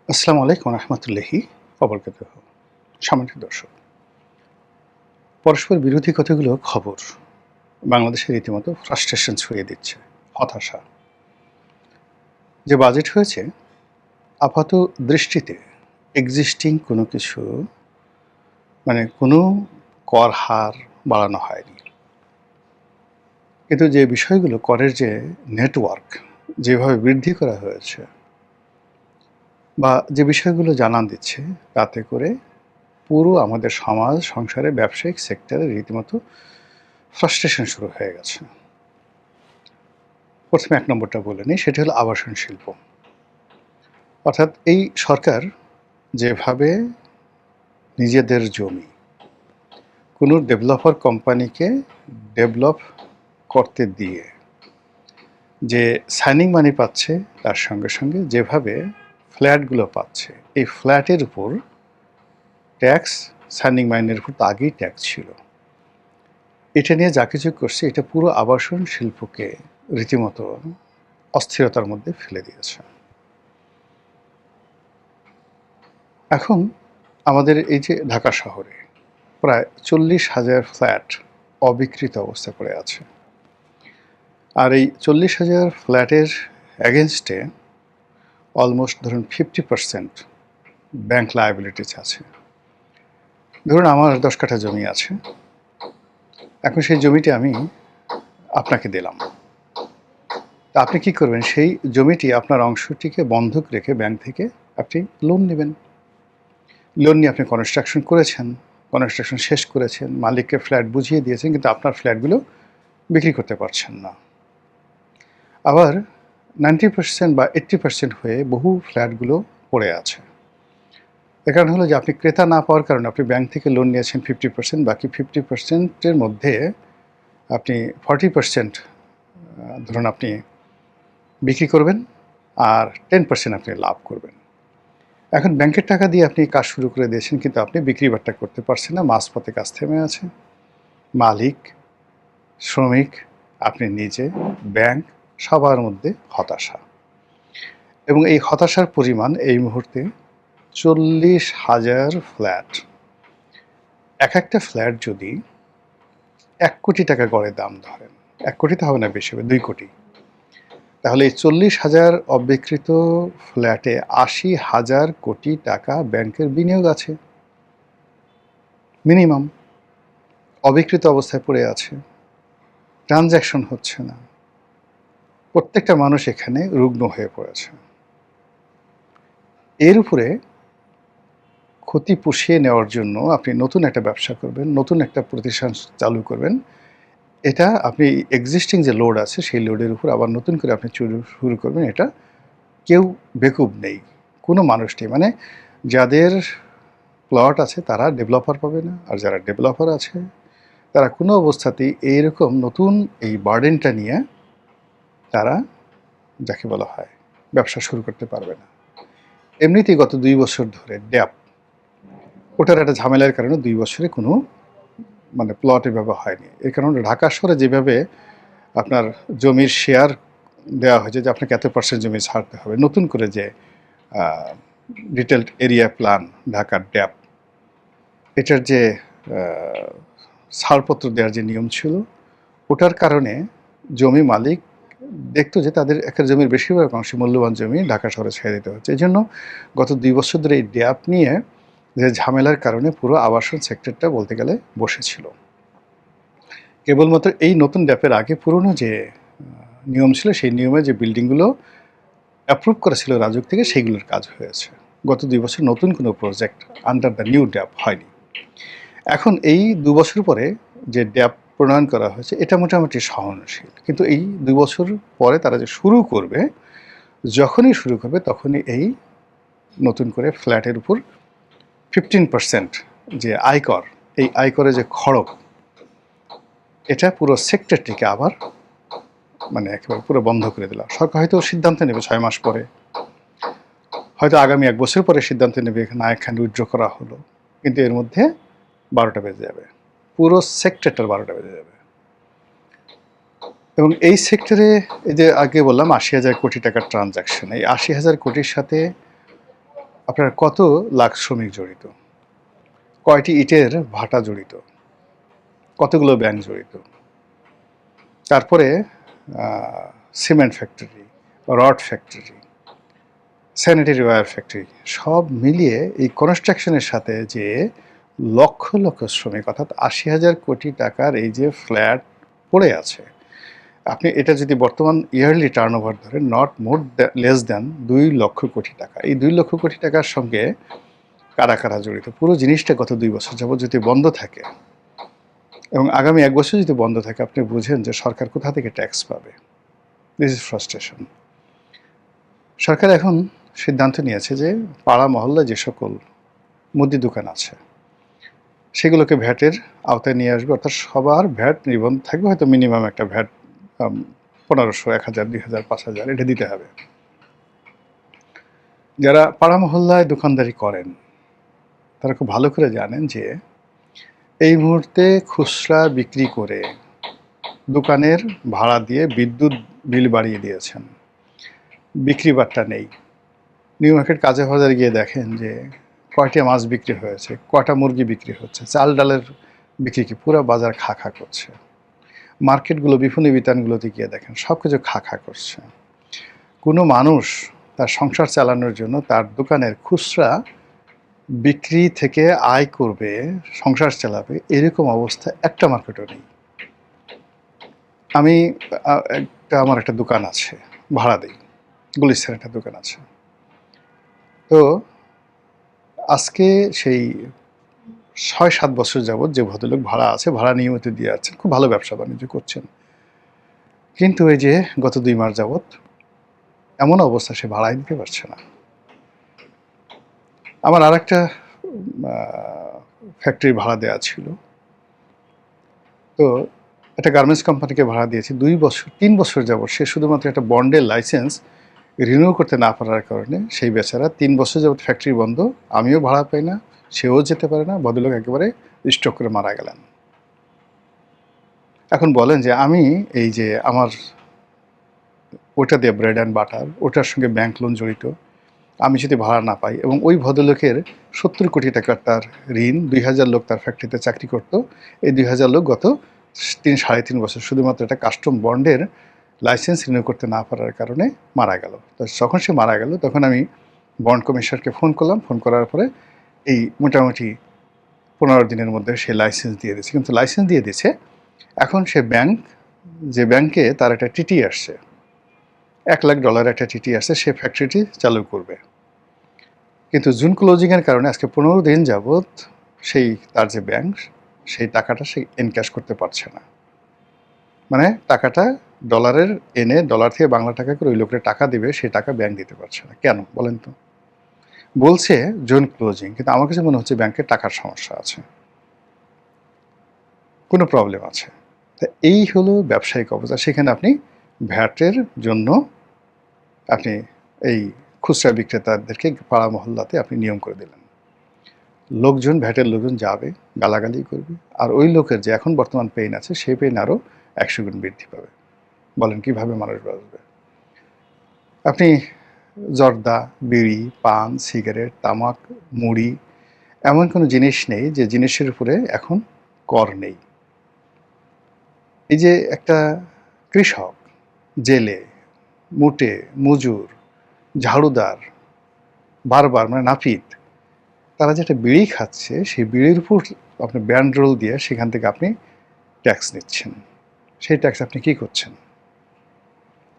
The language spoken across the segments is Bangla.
আসসালামু আলাইকুম রহমতুল্লাহি অবরকাতুহ। সম্মানিত দর্শক, পরস্পর বিরোধী কতগুলো খবর বাংলাদেশে রীতিমতো ফ্রাস্ট্রেশন ছড়িয়ে দিচ্ছে, হতাশা। যে বাজেট হয়েছে আপাত দৃষ্টিতে এক্সিস্টিং কোনো কিছু, কোনো কর হার বাড়ানো হয়নি, কিন্তু যে বিষয়গুলো করের যে নেটওয়ার্ক যেভাবে বৃদ্ধি করা হয়েছে বা যে বিষয়গুলো জানান দিচ্ছে, তাতে করে পুরো আমাদের সমাজ সংসারে ব্যবসায়িক সেক্টরে রীতিমতো ফ্রাস্ট্রেশন শুরু হয়ে গেছে। প্রথমে এক নম্বরটা বলে নিই, সেটি হলো আবাসন শিল্প। অর্থাৎ এই সরকার যেভাবে নিজেদের জমি কোনো ডেভেলপার কোম্পানিকে ডেভেলপ করতে দিয়ে যে সাইনিং মানি পাচ্ছে, তার সঙ্গে সঙ্গে যেভাবে ফ্ল্যাটগুলো পাচ্ছে, এই ফ্ল্যাটের উপর ট্যাক্স, সাইনিং মাইনের উপর তো আগেই ট্যাক্স ছিল। এটা নিয়ে যা কিছু করছে, এটা পুরো আবাসন শিল্পকে রীতিমতো অস্থিরতার মধ্যে ফেলে দিয়েছে। এখন আমাদের এই যে ঢাকা শহরে প্রায় 40,000 ফ্ল্যাট অবিকৃত অবস্থা পড়ে আছে, আর এই 40,000 ফ্ল্যাটের অ্যাগেনস্টে অলমোস্ট ধরুন 50% ব্যাংক লায়াবিলিটিস আছে। ধরুন আমার 10 কাঠা জমি আছে, এখন সেই জমিটি আমি আপনাকে দিলাম, তা আপনি কি করবেন? সেই জমিটি আপনার অংশটিকে বন্ধক রেখে ব্যাংক থেকে আপনি লোন নেবেন। লোন নিয়ে আপনি কনস্ট্রাকশন করেছেন, কনস্ট্রাকশন শেষ করেছেন, মালিককে ফ্ল্যাট বুঝিয়ে দিয়েছেন, কিন্তু আপনার ফ্ল্যাটগুলো বিক্রি করতে পারছেন না। আবার 90% বা 80% হয়ে বহু ফ্ল্যাটগুলো পড়ে আছে। এর কারণ হলো যে আপনি ক্রেতা না পাওয়ার কারণে আপনি ব্যাংক থেকে লোন নিয়েছেন 50%, বাকি 50%-এর মধ্যে আপনি 40% ধরুন আপনি বিক্রি করবেন, আর 10% আপনি লাভ করবেন। এখন ব্যাংকের টাকা দিয়ে আপনি কাজ শুরু করে দিয়েছেন, কিন্তু আপনি বিক্রি বাট্টা করতে পারছেন না, মাঝপথে কাজ থেমে আছে। মালিক, শ্রমিক, আপনি নিজে, ব্যাংক, সবার মধ্যে হতাশা। এবং এই হতাশার পরিমাণ এই মুহূর্তে 40,000 ফ্ল্যাট। এক একটা ফ্ল্যাট যদি 1 কোটি টাকা গড়ে দাম ধরেন, 1 কোটি তো হবে না, বেশি হবে 2 কোটি, তাহলে এই 40,000 অবিকৃত ফ্ল্যাটে 80,000 কোটি টাকা ব্যাংকের বিনিয়োগ আছে মিনিমাম, অবিকৃত অবস্থায় পড়ে আছে, ট্রানজ্যাকশন হচ্ছে না। প্রত্যেকটা মানুষ এখানে রুগ্ন হয়ে পড়েছে। এর উপরে ক্ষতি পুষিয়ে নেওয়ার জন্য আপনি নতুন একটা ব্যবসা করবেন, নতুন একটা প্রতিষ্ঠান চালু করবেন। এটা আপনি এক্সিস্টিং যে লোড আছে, সেই লোডের উপর আবার নতুন করে আপনি শুরু করবেন। এটা কেউ বেকুব নেই, কোনো মানুষ নেই। যাদের প্লট আছে তারা ডেভেলপার পাবে না, আর যারা ডেভেলপার আছে তারা কোনো অবস্থাতেই এইরকম নতুন এই বার্ডেনটা নিয়ে তারা, যাকে বলা হয়, ব্যবসা শুরু করতে পারবে না। এমনিতেই গত 2 বছর ধরে ড্যাপ, ওটার একটা ঝামেলার কারণে 2 বছরে কোনো প্লট এভাবে হয়নি। এর কারণে ঢাকা শহরে যেভাবে আপনার জমির শেয়ার দেওয়া হয়েছে যে আপনাকে এত % জমি ছাড়তে হবে, নতুন করে যে ডিটেলড এরিয়া প্ল্যান ঢাকার ড্যাপ, এটার যে ছাড়পত্র দেওয়ার যে নিয়ম ছিল, ওটার কারণে জমি মালিক দেখতো যে তাদের একটা জমির বেশিরভাগ অংশ মূল্যবান জমি ঢাকা শহরে ছেড়ে দিতে হচ্ছে। এই জন্য গত 2 বছর ধরে এই ড্যাপ নিয়ে যে ঝামেলার কারণে পুরো আবাসন সেক্টরটা বলতে গেলে বসেছিল। কেবলমাত্র এই নতুন ড্যাপের আগে পুরনো যে নিয়ম ছিল, সেই নিয়মে যে বিল্ডিংগুলো অ্যাপ্রুভ করেছিল রাজুক থেকে, সেইগুলোর কাজ হয়েছে। গত 2 বছর নতুন কোনো প্রজেক্ট আন্ডার দ্য নিউ ড্যাপ হয়নি। এখন এই 2 বছর পরে যে ড্যাপ প্রণয়ন করা হয়েছে, এটা মোটামুটি সহনশীল, কিন্তু এই 2 বছর পরে তারা যে শুরু করবে, যখনই শুরু করবে তখনই এই নতুন করে ফ্ল্যাটের উপর 15% যে আয়কর, এই আয়করে যে খড়গ, এটা পুরো সেক্টরটিকে আবার একেবারে পুরো বন্ধ করে দিল। সরকার হয়তো সিদ্ধান্ত নেবে 6 মাস পরে, হয়তো আগামী 1 বছর পরে সিদ্ধান্ত নেবে এখানে আয়খান উইথড্র করা হলো, কিন্তু এর মধ্যে 12টা বেজে যাবে, পুরো সেক্টরটার 12টা বেজে যাবে। এবং এই সেক্টরে এই যে আগে বললাম 80,000 কোটি টাকার ট্রানজ্যাকশন, এই 80,000 কোটির সাথে আপনার কত লাখ শ্রমিক জড়িত, কয়টি ইটের ভাটা জড়িত, কতগুলো ব্যাংক জড়িত, তারপরে cement factory, rod factory, sanitary wire factory, সব মিলিয়ে এই কনস্ট্রাকশনের সাথে যে লক্ষ লক্ষ শ্রমিক, অর্থাৎ ৮০,০০০ কোটি টাকার এই যে ফ্ল্যাট পড়ে আছে, আপনি এটা যদি বর্তমান ইয়ারলি টার্নওভার ধরেন, not more less than ২ lakh crore টাকা। এই ২ লক্ষ কোটি টাকার সঙ্গে কারা কারা জড়িত, পুরো জিনিসটা গত ২ বছর যাবত যদি বন্ধ থাকে এবং আগামী ১ বছর যদি বন্ধ থাকে, আপনি বুঝেন যে সরকার কোথা থেকে ট্যাক্স পাবে। This is frustration. সরকার এখন সিদ্ধান্ত নিয়েছে যে পাড়া মহল্লায় যে সকল মুদি দোকান আছে সেগুলোকে ভ্যাটের আওতায় নিয়ে আসবে, অর্থাৎ সবার ভ্যাট নিবন্ধ থাকবে, হয়তো মিনিমাম একটা ভ্যাট ১৫০০, ১,০০০, ২,০০০, ৫,০০০ এটা দিতে হবে। যারা পাড়া মহল্লায় দোকানদারি করেন তারা খুব ভালো করে জানেন যে এই মুহূর্তে খুচরা বিক্রি করে দোকানের ভাড়া দিয়ে বিদ্যুৎ বিল বাড়িয়ে দিয়েছেন, বিক্রি বাট্টা নেই। নিউ মার্কেট কাজে বাজারে গিয়ে দেখেন যে কয়টা মাছ বিক্রি হয়েছে, কয়টা মুরগি বিক্রি হচ্ছে, চাল ডালের বিক্রি কি, পুরো বাজার খা খা করছে। মার্কেটগুলো, বিপণী বিতানগুলোতে গিয়ে দেখেন সব কিছু খা খা করছে। কোনো মানুষ তার সংসার চালানোর জন্য তার দোকানের খুচরা বিক্রি থেকে আয় করবে, সংসার চালাবে, এরকম অবস্থা একটা মার্কেটও নেই। আমি আমার একটা দোকান আছে, ভাড়া দিই, গুলিস্তানের একটা দোকান আছে। তো আজকে সেই ৬-৭ বছর যাবৎ যে ভদ্রলোক ভাড়া আছে, ভাড়া নিয়মিত দিয়ে যাচ্ছেন, খুব ভালো ব্যবসা বাণিজ্য করছেন। কিন্তু এই যে গত ২ মাস যাবৎ এমন অবস্থা, সে ভাড়াই দিতে পারছে না। আমার আর একটা ফ্যাক্টরি ভাড়া দেওয়া ছিল, তো একটা গার্মেন্টস কোম্পানিকে ভাড়া দিয়েছি ৩ বছর যাবৎ। সে শুধুমাত্র একটা বন্ডের লাইসেন্স রিনিউ করতে না পারার কারণে সেই বেচারা ৩ বছর যাবৎ ফ্যাক্টরি বন্ধ, আমিও ভাড়া পাই না, সেও যেতে পারে না, ভদ্রলোক একেবারে স্ট্রোক করে মারা গেলেন। এখন বলেন যে আমি এই যে আমার ওটা দিয়ে ব্রেড অ্যান্ড বাটার, ওটার সঙ্গে ব্যাংক লোন জড়িত, আমি যদি ভাড়া না পাই, এবং ওই ভদ্রলোকের ৭০ কোটি টাকার তার ঋণ, ২,০০০ লোক তার ফ্যাক্টরিতে চাকরি করত, এই ২,০০০ লোক গত ৩-৩.৫ বছর শুধুমাত্র একটা কাস্টম বন্ডের লাইসেন্স রিনিউ করতে না পারার কারণে মারা গেল। তো যখন সে মারা গেল তখন আমি বন্ড কমিশনারকে ফোন করলাম, ফোন করার পরে এই মোটামুটি ১৫ দিনের মধ্যে সে লাইসেন্স দিয়ে দিয়েছে। কিন্তু লাইসেন্স দিয়ে দিয়েছে, এখন সে ব্যাংক, যে ব্যাংকে তার একটা টিটি আসছে, $১,০০,০০০ একটা টিটি আসছে, সে ফ্যাক্টরিটি চালু করবে। কিন্তু জুন ক্লোজিংয়ের কারণে আজকে ১৫ দিন যাবৎ সেই তার যে ব্যাংক, সেই টাকাটা সে এনক্যাশ করতে পারছে না। মানে টাকাটা ডলারের এনে ডলার থেকে বাংলা টাকা করে ওই লোকের টাকা দিবে, সেই টাকা ব্যাংক দিতে পারছে না। কেন বলেন তো? বলছে জুন ক্লোজিং, কিন্তু আমার কাছে মনে হচ্ছে ব্যাংকের টাকার সমস্যা আছে, কোনো প্রবলেম আছে। তা এই হলো ব্যবসায়িক অবস্থা। সেখানে আপনি ভ্যাটের জন্য আপনি এই খুচরা বিক্রেতাদেরকে পাড়া মহল্লাতে আপনি নিয়ম করে দিলেন। লোকজন, ভ্যাটের লোকজন যাবে, গালাগালি করবে, আর ওই লোকের যে এখন বর্তমান পেইন আছে, সেই পেইন আরও ১০০ গুণ বৃদ্ধি পাবে। বলেন কীভাবে মানুষ বাঁচবে? আপনি জর্দা, বিড়ি, পান, সিগারেট, তামাক, মুড়ি, এমন কোনো জিনিস নেই যে জিনিসের উপরে এখন কর নেই। এই যে একটা কৃষক, জেলে, মুটে, মজুর, ঝাড়ুদার, বারবার মানে নাপিত, তারা যেটা বিড়ি খাচ্ছে, সেই বিড়ির উপর আপনি ব্যান্ড রোল দিয়ে সেখান থেকে আপনি ট্যাক্স নিচ্ছেন। সেই ট্যাক্স আপনি কী করছেন?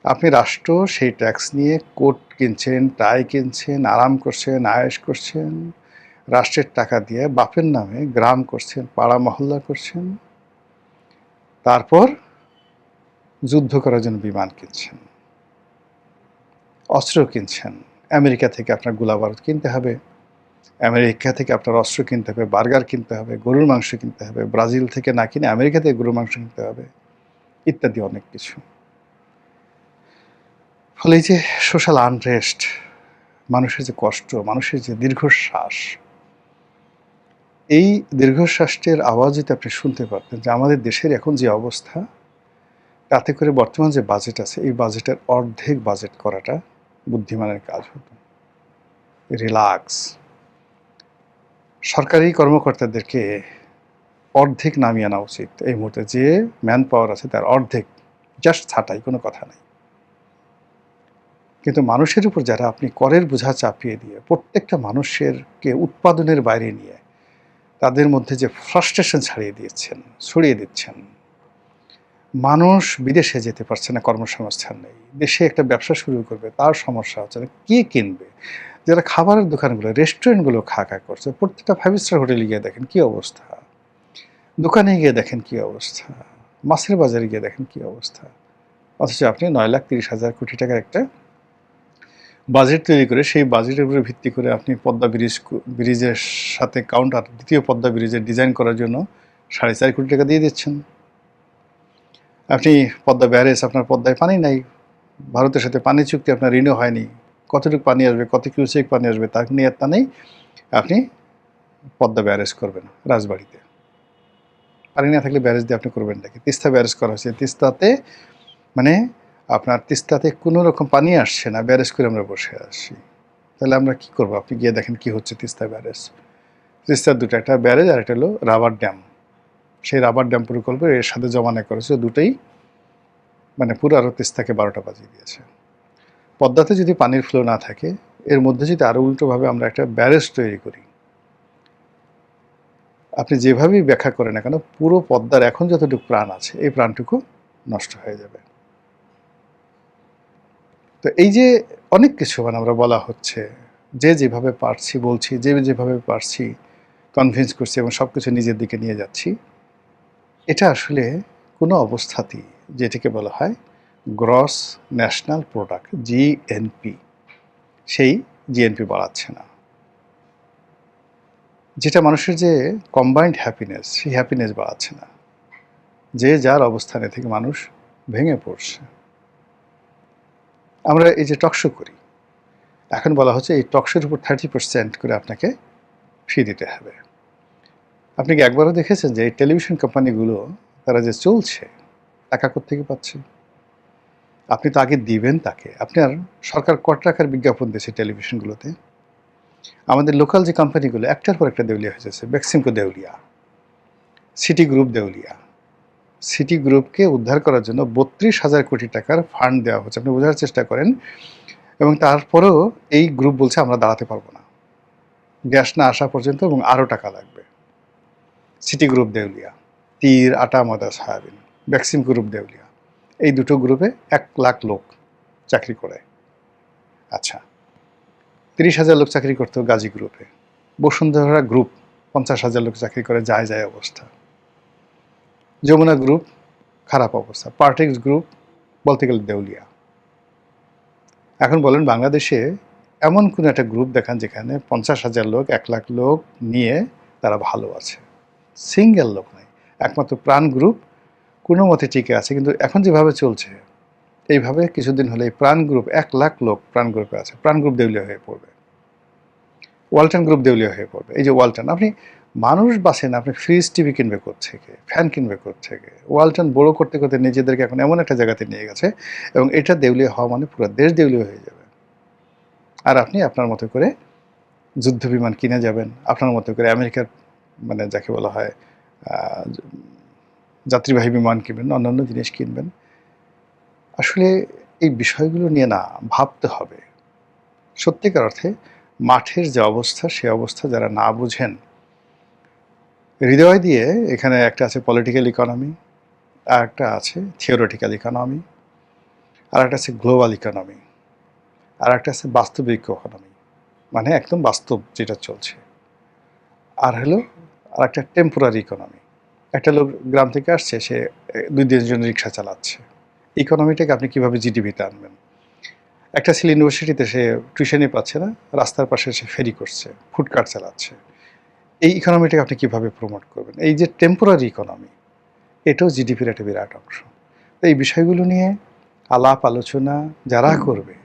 আপনি রাষ্ট্র সেই ট্যাক্স নিয়ে কোট কিনছেন, টাই কিনছেন, আরাম করছেন, আয়েশ করছেন, রাষ্ট্রের টাকা দিয়ে বাপের নামে গ্রাম করছেন, পাড়া মহল্লা করছেন, তারপর যুদ্ধ করার জন্য বিমান কিনছেন, অস্ত্র কিনছেন। আমেরিকা থেকে আপনার গোলাবারুদ কিনতে হবে, আমেরিকা থেকে আপনার অস্ত্র কিনতে হবে, বার্গার কিনতে হবে, গরুর মাংস কিনতে হবে, ব্রাজিল থেকে না কিনে আমেরিকা থেকে গরুর মাংস কিনতে হবে, ইত্যাদি অনেক কিছু। ফলে এই যে সোশ্যাল আনরেস্ট, মানুষের যে কষ্ট, মানুষের যে দীর্ঘশ্বাস, এই দীর্ঘশ্বাসটির আওয়াজ যদি আপনি শুনতে পারতেন যে আমাদের দেশের এখন যে অবস্থা, তাতে করে বর্তমান যে বাজেট আছে, এই বাজেটের অর্ধেক বাজেট করাটা বুদ্ধিমানের কাজ হতো। রিল্যাক্স। সরকারি কর্মকর্তাদেরকে অর্ধেক নামিয়ে আনা উচিত এই মুহূর্তে। যে ম্যান পাওয়ার আছে তার অর্ধেক জাস্ট ছাঁটাই, কোনো কথা নেই। কিন্তু মানুষের উপর যারা আপনি করের বোঝা চাপিয়ে দিয়ে প্রত্যেকটা মানুষেরকে উৎপাদনের বাইরে নিয়ে তাদের মধ্যে যে ফ্রাস্ট্রেশন ছড়িয়ে দিচ্ছেন, মানুষ বিদেশে যেতে পারছে না, কর্মসংস্থান নেই, দেশে একটা ব্যবসা শুরু করবে তার সমস্যা হচ্ছে না, কে কিনবে? যারা খাবারের দোকানগুলো, রেস্টুরেন্টগুলো খা করছে, প্রত্যেকটা 5 স্টার হোটেলে গিয়ে দেখেন কী অবস্থা, দোকানে গিয়ে দেখেন কী অবস্থা, মাছের বাজারে গিয়ে দেখেন কী অবস্থা। অথচ আপনি 9,30,000 কোটি টাকার একটা বাজেট তৈরি করে সেই বাজেটের উপরে ভিত্তি করে আপনি পদ্মা ব্রিজের সাথে কাউন্টার দ্বিতীয় পদ্মা ব্রিজের ডিজাইন করার জন্য 4.5 কোটি টাকা দিয়ে দিচ্ছেন। আপনি পদ্মা ব্যারেজ, আপনার পদ্মায় পানি নাই, ভারতের সাথে পানি চুক্তি আপনার রিনিউ হয়নি, কতটুকু পানি আসবে, কত কিউসেক পানি আসবে তা নিয়ে তা নেই, আপনি পদ্মা ব্যারেজ করবেন রাজবাড়িতে। পানি না থাকলে ব্যারেজ দিয়ে আপনি করবেন নাকি? তিস্তা ব্যারেজ করা হয়েছে, তিস্তাতে মানে আপনার তিস্তাতে কোনো রকম পানি আসছে না, ব্যারেজ করে আমরা বসে আসছি। তাহলে আমরা কি করব? আপনি গিয়ে দেখেন কি হচ্ছে তিস্তা ব্যারেজ। তিস্তার দুটো, একটা ব্যারেজ আর একটা হলো রাবার ড্যাম। সেই রাবার ড্যাম প্রকল্প এর সাথে জমানায় করেছে, দুটোই মানে পুরো আরও তিস্তাকে 12টা বাজিয়ে দিয়েছে। পদ্মাতে যদি পানির ফ্লো না থাকে, এর মধ্যে যদি আরও উল্টোভাবে আমরা একটা ব্যারেজ তৈরি করি, আপনি যেভাবেই ব্যাখ্যা করেন না কেন, পুরো পদ্মার এখন যতটুকু প্রাণ আছে এই প্রাণটুকু নষ্ট হয়ে যাবে। তো এই যে অনেক কিছু মানে আমরা বলা হচ্ছে, যে যেভাবে পারছি বলছি, যে যেভাবে পারছি কনভিন্স করছি এবং সব কিছু নিজের দিকে নিয়ে যাচ্ছি, এটা আসলে কোনো অবস্থাতেই, যেটাকে বলা হয় গ্রস ন্যাশনাল প্রোডাক্ট জিএনপি, সেই জিএনপি বাড়াচ্ছে না। যেটা মানুষের যে কম্বাইন্ড হ্যাপিনেস, সেই হ্যাপিনেস বাড়াচ্ছে না। যে যার অবস্থানে থেকে মানুষ ভেঙে পড়ছে। আমরা এই যে টকশো করি, এখন বলা হচ্ছে এই টকশোর উপর 30% করে আপনাকে ফি দিতে হবে। আপনি কি একবারও দেখেছেন যে এই টেলিভিশন কোম্পানিগুলো তারা যে চলছে, টাকা কোত্থেকে পাচ্ছে? আপনি তো আগে দিবেন তাকে। আপনার সরকার কত টাকার বিজ্ঞাপন দিয়েছে টেলিভিশনগুলোতে? আমাদের লোকাল যে কোম্পানিগুলো একটার পর একটা দেউলিয়া হয়ে যাচ্ছে। বেক্সিমকো দেউলিয়া, সিটি গ্রুপ দেউলিয়া। সিটি গ্রুপকে উদ্ধার করার জন্য 32,000 কোটি টাকার ফান্ড দেওয়া হচ্ছে। আপনি বোঝার চেষ্টা করেন। এবং তারপরেও এই গ্রুপ বলছে আমরা দাঁড়াতে পারবো না, গ্যাস না আসা পর্যন্ত, এবং আরও টাকা লাগবে। সিটি গ্রুপ দেউলিয়া, তীর, আটা, ময়দা, সয়াবিন। বেক্সিমকো গ্রুপ দেউলিয়া। এই দুটো গ্রুপে 1 লাখ লোক চাকরি করে। আচ্ছা, 30,000 লোক চাকরি করতো গাজী গ্রুপে। বসুন্ধরা গ্রুপ 50,000 লোক চাকরি করে, যায় অবস্থা। যমুনা গ্রুপ খারাপ অবস্থা। পার্টিক্স গ্রুপ বলতে গেলে দেউলিয়া। এখন বলেন বাংলাদেশে এমন কোনো একটা গ্রুপ দেখান যেখানে 50,000 লোক, 1 লাখ লোক নিয়ে তারা ভালো আছে। সিঙ্গেল লোক নাই। একমাত্র প্রাণ গ্রুপ কোনো মতে টিকে আছে, কিন্তু এখন যেভাবে চলছে এইভাবে কিছুদিন হলে প্রাণ গ্রুপ 1 লাখ লোক প্রাণ গ্রুপে আছে, প্রাণ গ্রুপ দেউলিয়া হয়ে পড়বে। ওয়ালটন গ্রুপ দেউলিয়া হয়ে পড়বে। এই যে ওয়ালটন, আপনি মানুষ বাঁচেন, আপনি ফ্রিজ টিভি কিনবে কোত্থেকে, ফ্যান কিনবে কোত্থেকে? ওয়ালটন বড় করতে করতে নিজেদেরকে এখন এমন একটা জায়গাতে নিয়ে গেছে, এবং এটা দেউলিয়া হওয়া মানে পুরো দেশ দেউলিয়া হয়ে যাবে। আর আপনি আপনার মতো করে যুদ্ধ বিমান কিনে যাবেন, আপনার মতো করে আমেরিকার মানে যাকে বলা হয় যাত্রীবাহী বিমান কিনবেন, অন্যান্য জিনিস কিনবেন। আসলে এই বিষয়গুলো নিয়ে না ভাবতে হবে। সত্যিকার অর্থে মাঠের যে অবস্থা, সে অবস্থা যারা না বুঝেন, হৃদয় দিয়ে, এখানে একটা আছে পলিটিক্যাল ইকোনমি, আর একটা আছে থিওরিটিক্যাল ইকোনমি, আর একটা আছে গ্লোবাল ইকোনমি, আর একটা আছে বাস্তবিক ইকোনমি, মানে একদম বাস্তব যেটা চলছে। আর হলো আর একটা টেম্পোরারি ইকোনমি। একটা লোক গ্রাম থেকে আসছে, সে 2-3 জন রিক্সা চালাচ্ছে। ইকোনমিটাকে আপনি কীভাবে জিডিপিতে আনবেন? একটা ছেলে ইউনিভার্সিটিতে, সে টিউশনই পাচ্ছে না, রাস্তার পাশে সে ফেরি করছে, ফুডকার্ট চালাচ্ছে। এই ইকোনমিটাকে আপনি কীভাবে প্রমোট করবেন? এই যে টেম্পোরারি ইকোনমি, এটাও জিডিপির একটা বিরাট অংশ। তো এই বিষয়গুলো নিয়ে আলাপ আলোচনা যারা করবে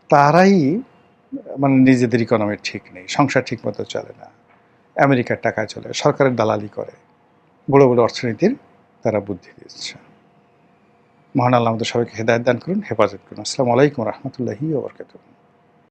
তারাই মানে নিজেদের ইকোনমির ঠিক নেই, সংসার ঠিক মতো চলে না, আমেরিকার টাকায় চলে, সরকারের দালালি করে, বড় বড় অর্থনীতির তারা বুদ্ধি দিচ্ছে। মহান আল্লাহ আমাদের সবাইকে হেদায়েত দান করুন, হেফাজত করুন। আসসালামু আলাইকুম রহমতুল্লাহি ওয়া বারাকাতুহু।